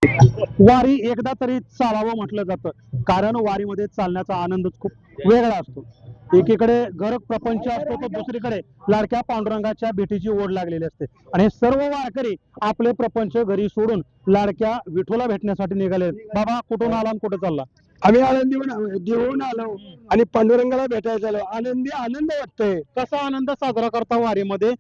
वारी एकदा तरी चालावं म्हटलं जातं, कारण वारीमध्ये चालण्याचा आनंदच खूप वेगळा असतो. एकीकडे घर प्रपंच असतो, तर दुसरीकडे लाडक्या पांडुरंगाच्या भेटीची ओढ लागलेली असते. आणि हे सर्व वारकरी आपले प्रपंच घरी सोडून लाडक्या विठोला भेटण्यासाठी निघाले. बाबा, कुठून आला आणि कुठे चालला? आम्ही आनंदी देऊन आलो आणि पांडुरंगाला भेटायला आलो. आनंद वाटतोय. कसा आनंद साजरा करता वारीमध्ये?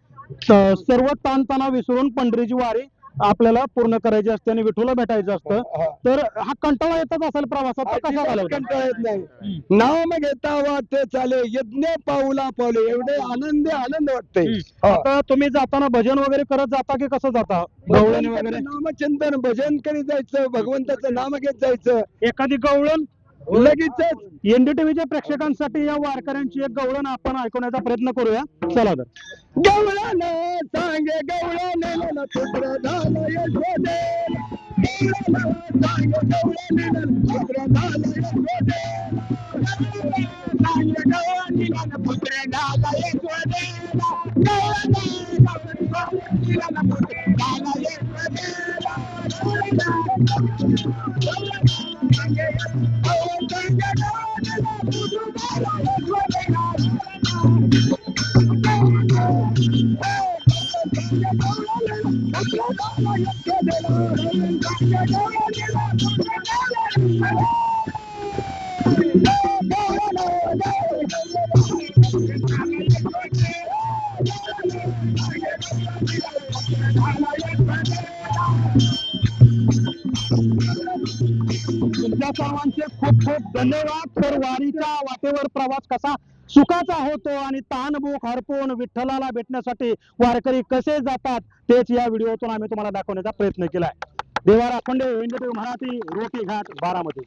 सर्व ताणतणाव विसरून पंढरीची वारी आपल्याला पूर्ण करायची असते आणि विठोला भेटायचं असतं. तर हा कंटाळा येतच असेल प्रवासात, तर कसा झाला? कंटाळा येत नाही. नाम घेता वाटे चाले यज्ञ पाऊला पावले, एवढे आनंद वाटतंय. आता तुम्ही जाताना भजन वगैरे करत जाता की कसं जाता? गवळण वगैरे नामचिंतन भजन करीत जायचं, भगवंताचं नाम घेत जायचं. एखादी गवळण लगेच एनडीटीव्हीच्या प्रेक्षकांसाठी या वारकऱ्यांची एक गवळण आपण ऐकवण्याचा प्रयत्न करूया. चला तर. गवळण सांगे गवळण पुत्र झाला यशोदे, सांगे गवळण पुत्र झाला यशोदे, सांगे गवळण पुत्र झाला यशोदे, तुमच्या सर्वांचे खूप खूप धन्यवाद. तर वारीच्या वाटेवर प्रवास कसा सुखाचा होतो आणि ताणभूक हरपून विठ्ठलाला भेटण्यासाठी वारकरी कसे जातात, तेच या व्हिडिओतून आम्ही तुम्हाला दाखवण्याचा प्रयत्न केलाय. देवा राखंडे, एनडीटीव्ही मराठी, रोटी घाट, बारामती.